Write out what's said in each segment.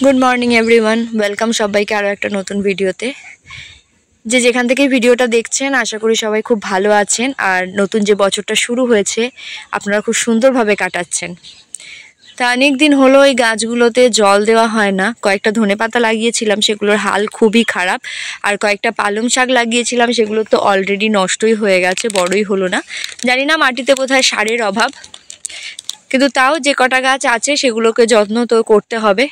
Good morning everyone, welcome সবাইকে আরও একটা নতুন ভিডিওতে। যেখান থেকে ভিডিওটা দেখছেন আশা করি সবাই খুব ভালো আছেন, আর নতুন যে বছরটা শুরু হয়েছে আপনারা খুব সুন্দরভাবে কাটাচ্ছেন। তা অনেক দিন হলো এই গাছগুলোতে জল দেওয়া হয় না। কয়েকটা ধনেপাতা লাগিয়েছিলাম, সেগুলোর হাল খুবই খারাপ, আর কয়েকটা পালং শাক লাগিয়েছিলাম, সেগুলো তো অলরেডি নষ্টই হয়ে গেছে, বড়ই হলো না। জানি না মাটিতে কোথায় সারের অভাব, কিন্তু তাও যে কটা গাছ আছে সেগুলোকে যত্ন তো করতে হবে।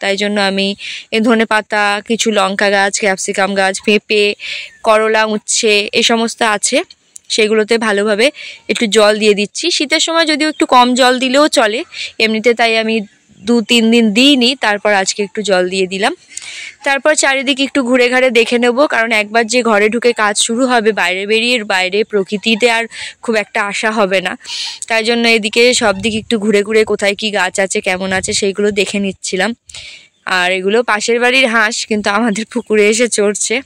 তাই জন্য আমি এই ধনেপাতা, কিছু লঙ্কা গাছ, ক্যাপসিকাম গাছ, পেঁপে, করলা, উচ্ছে এই সমস্ত আছে, সেগুলোতে ভালোভাবে একটু জল দিয়ে দিচ্ছি। শীতের সময় যদিও একটু কম জল দিলেও চলে এমনিতে, তাই আমি 2-3 দিন দিইনি, তারপর আজকে একটু জল দিয়ে দিলাম। তারপর চারিদিকে একটু ঘুরে ঘাড়ে দেখে নেব, কারণ একবার যে ঘরে ঢুকে কাজ শুরু হবে, বাইরে প্রকৃতিতে আর খুব একটা আশা হবে না। তাই জন্য এদিকে সব দিকে একটু ঘুরে ঘুরে কোথায় কি গাছ আছে, কেমন আছে সেইগুলো দেখে নিচ্ছিলাম। আর এগুলো পাশের বাড়ির হাঁস, কিন্তু আমাদের পুকুরে এসে চড়ছে।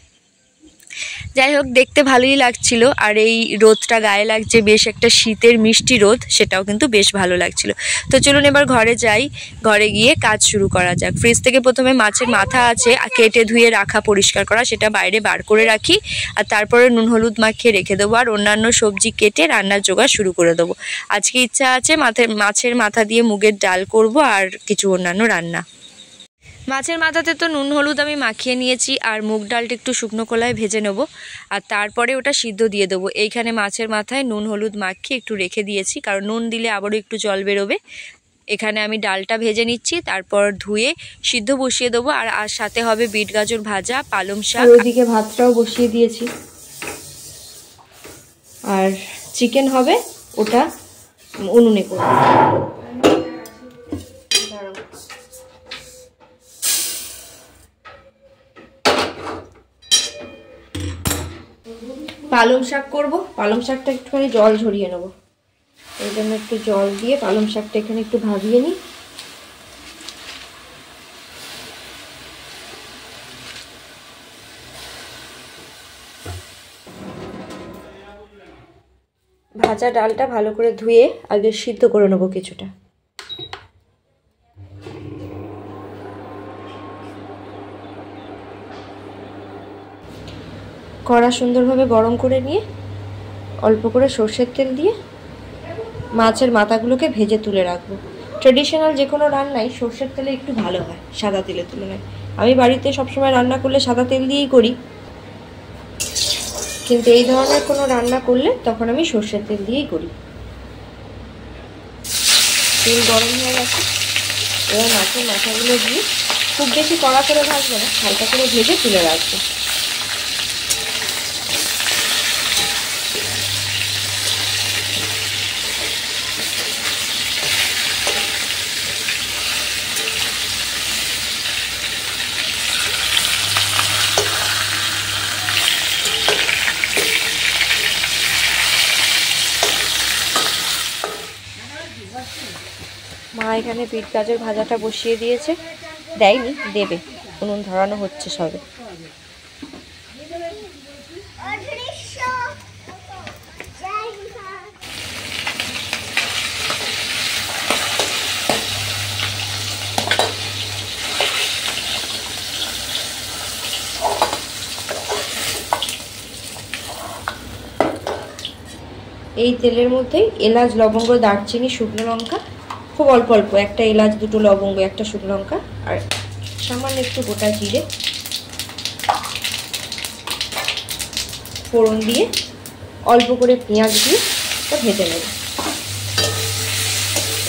যাই হোক, দেখতে ভালোই লাগছিল, আর এই রোদটা গায়ে লাগছে, বেশ একটা শীতের মিষ্টি রোদ, সেটাও কিন্তু বেশ ভালো লাগছিল। তো চলুন এবার ঘরে যাই, ঘরে গিয়ে কাজ শুরু করা যাক। ফ্রিজ থেকে প্রথমে মাছের মাথা আছে কেটে ধুয়ে রাখা, পরিষ্কার করা, সেটা বাইরে বার করে রাখি, আর তারপরে নুন হলুদ মাখিয়ে রেখে দেবো, আর অন্যান্য সবজি কেটে রান্নার জোগাড় শুরু করে দেবো। আজকে ইচ্ছা আছে মাছের মাথা দিয়ে মুগের ডাল করব, আর কিছু অন্যান্য রান্না। মাছের মাথাতে তো নুন হলুদ আমি মাখিয়ে নিয়েছি, আর মুগ ডালটা একটু শুকনো কলায় ভেজে নেব, আর তারপরে ওটা সিদ্ধ দিয়ে দেবো। এইখানে মাছের মাথায় নুন হলুদ মাখিয়ে একটু রেখে দিয়েছি, কারণ নুন দিলে আবারও একটু জল বেরোবে। এখানে আমি ডালটা ভেজে নিচ্ছি, তারপর ধুয়ে সিদ্ধ বসিয়ে দেবো, আর সাথে হবে বিট গাজর ভাজা, পালং শাক। ওইদিকে ভাতটাও বসিয়ে দিয়েছি, আর চিকেন হবে, ওটা উনুনে করব। পালং শাক করবো, পালং শাকটা একটুখানি জল ঝরিয়ে নেবো, এই জন্য একটু জল দিয়ে পালং শাকটা এখানে একটু ভাজিয়ে নিই। ভাজা ডালটা ভালো করে ধুয়ে আগে সিদ্ধ করে নেবো কিছুটা। কড়া সুন্দরভাবে গরম করে নিয়ে অল্প করে সর্ষের তেল দিয়ে মাছের মাথাগুলোকে ভেজে তুলে রাখবো। ট্রেডিশনাল যে কোনো রান্নাই সর্ষের তেলে একটু ভালো হয় সাদা তেলের তুলনায়। আমি বাড়িতে সবসময় রান্না করলে সাদা তেল দিয়েই করি, কিন্তু এই ধরনের কোনো রান্না করলে তখন আমি সর্ষের তেল দিয়েই করি। তেল গরম হয়ে গেছে, এবার মাছের মাথাগুলো দিয়ে খুব বেশি কড়া করে ভাজবো না, হালকা করে ভেজে তুলে রাখবো। মা এখানে বিট গাজর ভাজাটা বসিয়ে দিয়েছে, দেয়নি, দেবে, উনুন ধরানো হচ্ছে সবে। এই তেলের মধ্যেই এলাচ, লবঙ্গ, দারচিনি, শুকনো লঙ্কা, খুব অল্প অল্প, একটা এলাচ, দুটো লবঙ্গ, একটা শুকনো লঙ্কা, আর সামান্য একটু গোটা জিরে ফোড়ন দিয়ে অল্প করে পেঁয়াজ দিয়ে ভেজে নেব।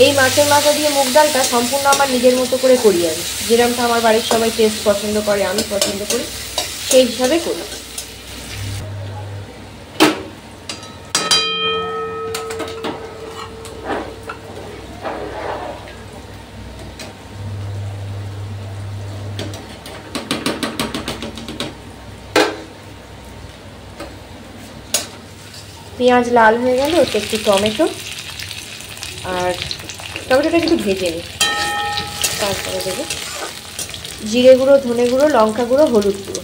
এই মাছের মাথা দিয়ে মুগ ডালটা সম্পূর্ণ আমার নিজের মতো করে করি আমি, যেরকমটা আমার বাড়ির সবাই টেস্ট পছন্দ করে, আমি পছন্দ করি, সেই হিসাবে করি। পেঁয়াজ লাল হয়ে গেল, ওতে একটু টমেটো, আর টমেটোটা একটু ভেজে নিই, তারপরে দেবো জিরে গুঁড়ো, ধনে গুঁড়ো, লঙ্কা গুঁড়ো, হলুদ গুঁড়ো।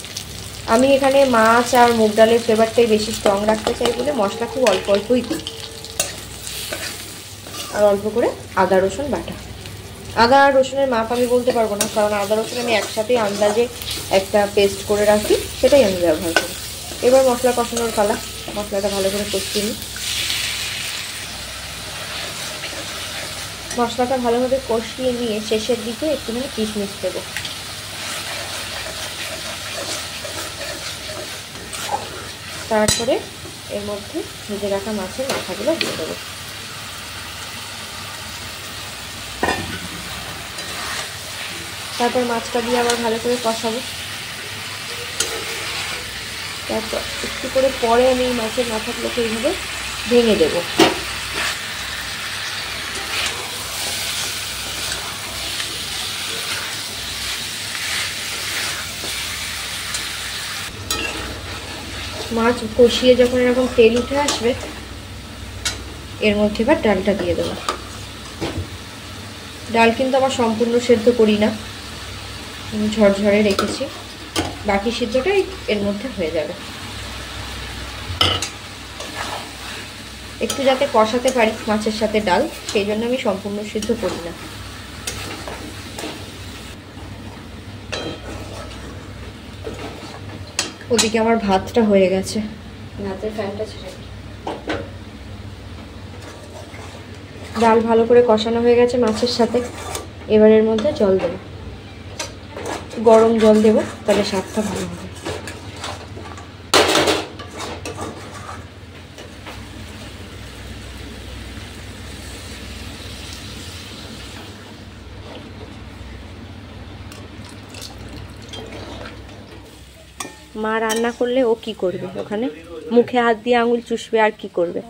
আমি এখানে মাছ আর মুগ ডালের ফ্লেভারটাই বেশি স্ট্রং রাখতে চাই বলে মশলা খুব অল্প অল্পই দিই, আর অল্প করে আদা রসুন বাটা। আদা আর রসুনের মাপ আমি বলতে পারবো না, কারণ আদা রসুন আমি একসাথে আন্দাজে একটা পেস্ট করে রাখি, সেটাই আমি ব্যবহার করি। এবার মশলা কষানোর পালা। মশলাটা ভালো করে কষিয়ে নিই। মশলাটা ভালোভাবে কষিয়ে নিয়ে শেষের দিকে একটুখানি কিশমিশ দেবো। তারপরে এর মধ্যে ভেজে রাখা মাছের মাথাগুলো দিয়ে দেবো। তারপর মাছটা দিয়ে আবার ভালো করে কষাবো। তারপর একটু করে পরে আমি এই মাছের মাথাগুলোকে এইভাবে ভেঙে দেবো। মাছ কষিয়ে যখন এরকম তেল উঠে আসবে, এর মধ্যে এবার ডালটা দিয়ে দেবো। ডাল কিন্তু আবার সম্পূর্ণ সেদ্ধ করি না, ঝরঝরে রেখেছি, বাকি সিদ্ধটাই এর মধ্যে হয়ে যাবে। একটু যাতে কষাতে পারি মাছের সাথে ডাল, সেই জন্য আমি সম্পূর্ণ সিদ্ধ করি না। ওদিকে আমার ভাতটা হয়ে গেছে, ভাতের ফ্যানটা ছেড়ে ডাল ভালো করে কষানো হয়ে গেছে মাছের সাথে। এবার এর মধ্যে জল দেবো, গরম জল দেবো, তাহলে স্বাদটা ভালো হবে। মা রান্না করলে ও কি করবে? ওখানে মুখে হাত দিয়ে আঙুল চুষবে, আর কি করবে?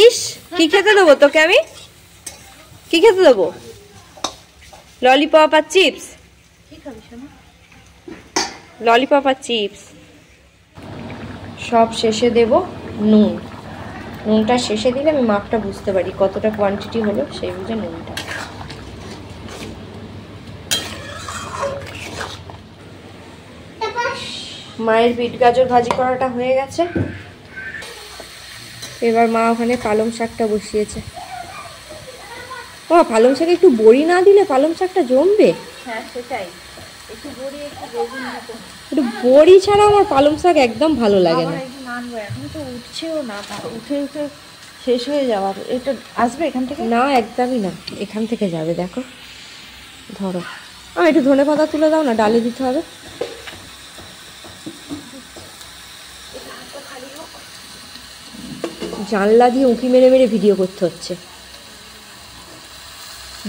ইস, কি খেতে দেবো তোকে? আমি কি খেতে দেবো? ললিপপ আর চিপস? ললিপপ আর চিপস। সব শেষে দেব নুন। নুনটা শেষে দিলে আমি মাপটা বুঝতে পারি কতটা কোয়ান্টিটি হলো, সেই বুঝে নুনটা। মায়ের বিট গাজর ভাজি করাটা হয়ে গেছে। এবার মা ওখানে পালং শাকটা বসিয়েছে। ও, পালং শাকে একটু বড়ি না দিলে পালং শাকটা জমবে? হ্যাঁ সেটাই, একটু বড়ি একটু বেগুন দিতে। একটু বড়ি ছাড়া আমার পালং শাক একদম ভালো লাগে না। এখন তো উঠছেও না, উঠে উঠে শেষ হয়ে যাওয়ার। এটা আসবে এখান থেকে? না, একদমই না, এখান থেকে যাবে। দেখো, ধরো একটু ধনে পাতা তুলে দাও না, ডালে দিতে হবে। জানলা দিয়ে উঁকি মেরে মেরে ভিডিও করতে হচ্ছে।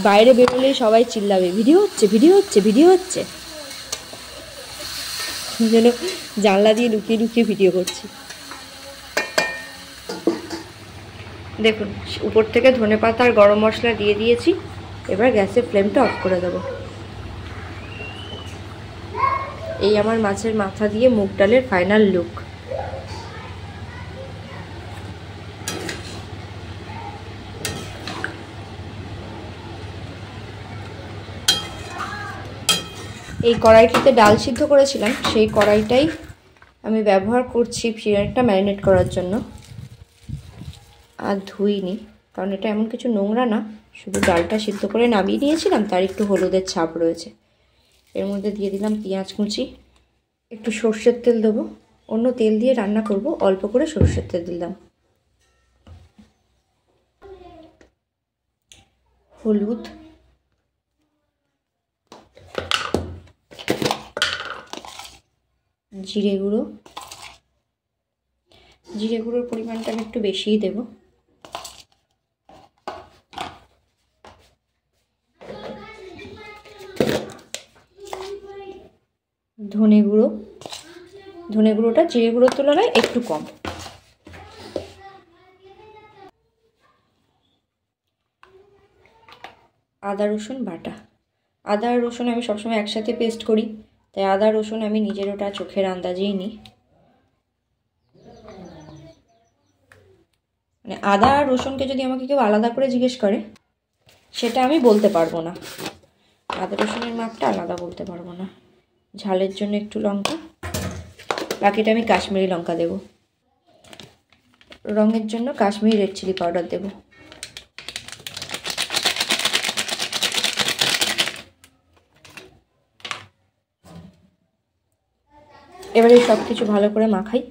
বাইরে বেরোলেই সবাই চিল্লাবে, ভিডিও হচ্ছে, ভিডিও হচ্ছে, ভিডিও হচ্ছে। যেন জানলা দিয়ে লুকিয়ে লুকিয়ে ভিডিও করছি। দেখুন, উপর থেকে ধনেপাতা আর গরম মশলা দিয়ে দিয়েছি। এবার গ্যাসের ফ্লেমটা অফ করে দেবো। এই আমার মাছের মাথা দিয়ে মুগ ডালের ফাইনাল লুক। এই কড়াইটিতে ডাল সিদ্ধ করেছিলাম, সেই কড়াইটাই আমি ব্যবহার করছি চিকেনটা ম্যারিনেট করার জন্য। আর ধুইনি, কারণ এটা এমন কিছু নোংরা না, শুধু ডালটা সিদ্ধ করে নামিয়ে নিয়েছিলাম, তার একটু হলুদের ছাপ রয়েছে। এর মধ্যে দিয়ে দিলাম পেঁয়াজ কুচি, একটু সর্ষের তেল দেবো। অন্য তেল দিয়ে রান্না করব, অল্প করে সর্ষের তেল দিলাম। হলুদ, জিরে গুঁড়ো। জিরে গুঁড়োর পরিমাণটা আমি একটু বেশিই দেব। ধনে গুঁড়ো, ধনে গুঁড়োটা জিরে গুঁড়োর তুলনায় একটু কম। আদা রসুন বাটা। আদা আর রসুন আমি সবসময় একসাথে পেস্ট করি, তাই আদা রসুন আমি নিজের ওটা চোখের আন্দাজেই নিই। মানে আদা আর রসুনকে যদি আমাকে কেউ আলাদা করে জিজ্ঞেস করে সেটা আমি বলতে পারবো না, আদা রসুনের মাপটা আলাদা বলতে পারবো না। ঝালের জন্য একটু লঙ্কা, বাকিটা আমি কাশ্মীরি লঙ্কা দেব। রঙের জন্য কাশ্মীরি রেড চিলি পাউডার দেব। এবারে সব কিছু ভালো করে মাখাই।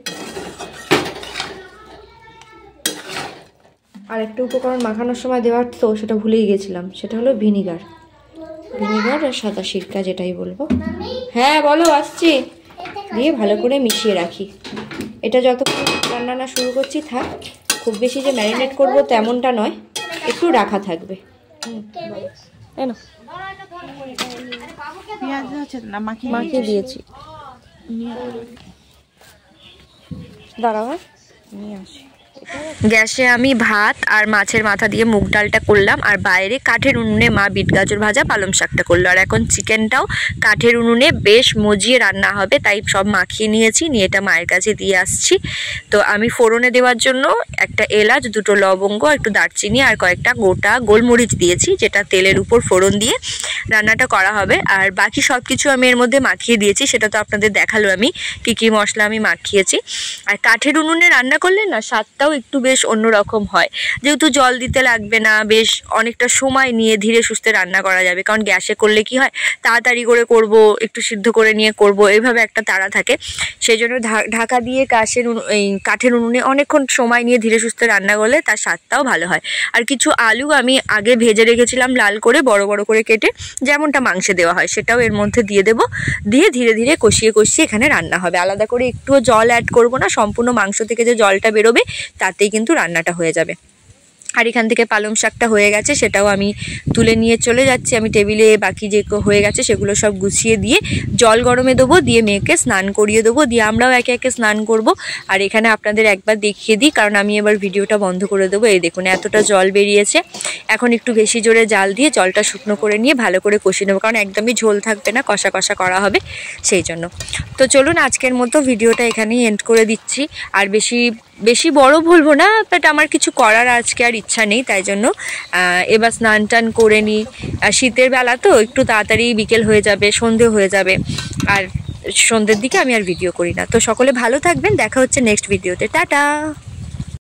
আর একটা উপকরণ মাখানোর সময় দেওয়ার তো সেটা ভুলেই গেছিলাম, সেটা হলো ভিনিগার। ভিনিগার আর সাদা সিরকা যেটাই বলবো। হ্যাঁ বলো, আসছি। দিয়ে ভালো করে মিশিয়ে রাখি। এটা যতক্ষণ রান্না না শুরু করছি থাক, খুব বেশি যে ম্যারিনেট করব তেমনটা নয়, একটু রাখা থাকবে। মাখিয়ে দিয়েছি, দাঁড়াও নিয়ে আসি। গ্যাসে আমি ভাত আর মাছের মাথা দিয়ে মুগ ডালটা করলাম, আর বাইরে কাঠের উনুনে মা বিট গাজর ভাজা পালং শাকটা করলো। আর এখন চিকেনটাও কাঠের উনুনে বেশ মজিয়ে রান্না হবে, তাই সব মাখিয়ে নিয়েছি, নিয়ে এটা মায়ের কাছে দিয়ে আসছি। তো আমি ফোড়নে দেওয়ার জন্য একটা এলাচ, দুটো লবঙ্গ, একটু দারচিনি আর কয়েকটা গোটা গোলমরিচ দিয়েছি, যেটা তেলের উপর ফোড়ন দিয়ে রান্নাটা করা হবে। আর বাকি সব কিছু আমি এর মধ্যে মাখিয়ে দিয়েছি, সেটা তো আপনাদের দেখালো আমি কী কী মশলা আমি মাখিয়েছি। আর কাঠের উনুনে রান্না করলে না স্বাদটাও একটু বেশ অন্যরকম হয়, যেহেতু জল দিতে লাগবে না, বেশ অনেকটা সময় নিয়ে ধীরে সুস্থে রান্না করা যাবে। কারণ গ্যাসে করলে কি হয়, তাড়াতাড়ি করে করব, একটু সিদ্ধ করে নিয়ে করব, এইভাবে একটা তাড়া থাকে। সেই জন্য ঢাকা দিয়ে কাঠের উনুনে অনেকক্ষণ সময় নিয়ে ধীরে সুস্থে রান্না করলে তার স্বাদটাও ভালো হয়। আর কিছু আলু আমি আগে ভেজে রেখেছিলাম লাল করে, বড় বড় করে কেটে, যেমনটা মাংসে দেওয়া হয়, সেটাও এর মধ্যে দিয়ে দেব। দিয়ে ধীরে ধীরে কষিয়ে কষিয়ে এখানে রান্না হবে। আলাদা করে একটুও জল অ্যাড করব না, সম্পূর্ণ মাংস থেকে যে জলটা বেরোবে তাতেই কিন্তু রান্নাটা হয়ে যাবে। আর এখান থেকে পালং শাকটা হয়ে গেছে, সেটাও আমি তুলে নিয়ে চলে যাচ্ছি। আমি টেবিলে বাকি যে হয়ে গেছে সেগুলো সব গুছিয়ে দিয়ে জল গরমে দেবো, দিয়ে মেয়েকে স্নান করিয়ে দেবো, দিয়ে আমরাও একে একে স্নান করব। আর এখানে আপনাদের একবার দেখিয়ে দিই, কারণ আমি এবার ভিডিওটা বন্ধ করে দেবো। এই দেখুন এতটা জল বেরিয়েছে। এখন একটু বেশি জোরে জাল দিয়ে জলটা শুকনো করে নিয়ে ভালো করে কষিয়ে নেবো, কারণ একদমই ঝোল থাকবে না, কষা কষা করা হবে সেই জন্য। তো চলুন আজকের মতো ভিডিওটা এখানেই এন্ড করে দিচ্ছি। আর বেশি বড় বলবো না, বাট আমার কিছু করার আজকে আর ইচ্ছা নেই, তাই জন্য এবার স্নান টান করে নিই। শীতের বেলা তো একটু তাড়াতাড়ি বিকেল হয়ে যাবে, সন্ধে হয়ে যাবে, আর সন্ধ্যের দিকে আমি আর ভিডিও করি না। তো সকলে ভালো থাকবেন, দেখা হচ্ছে নেক্সট ভিডিওতে, টাটা।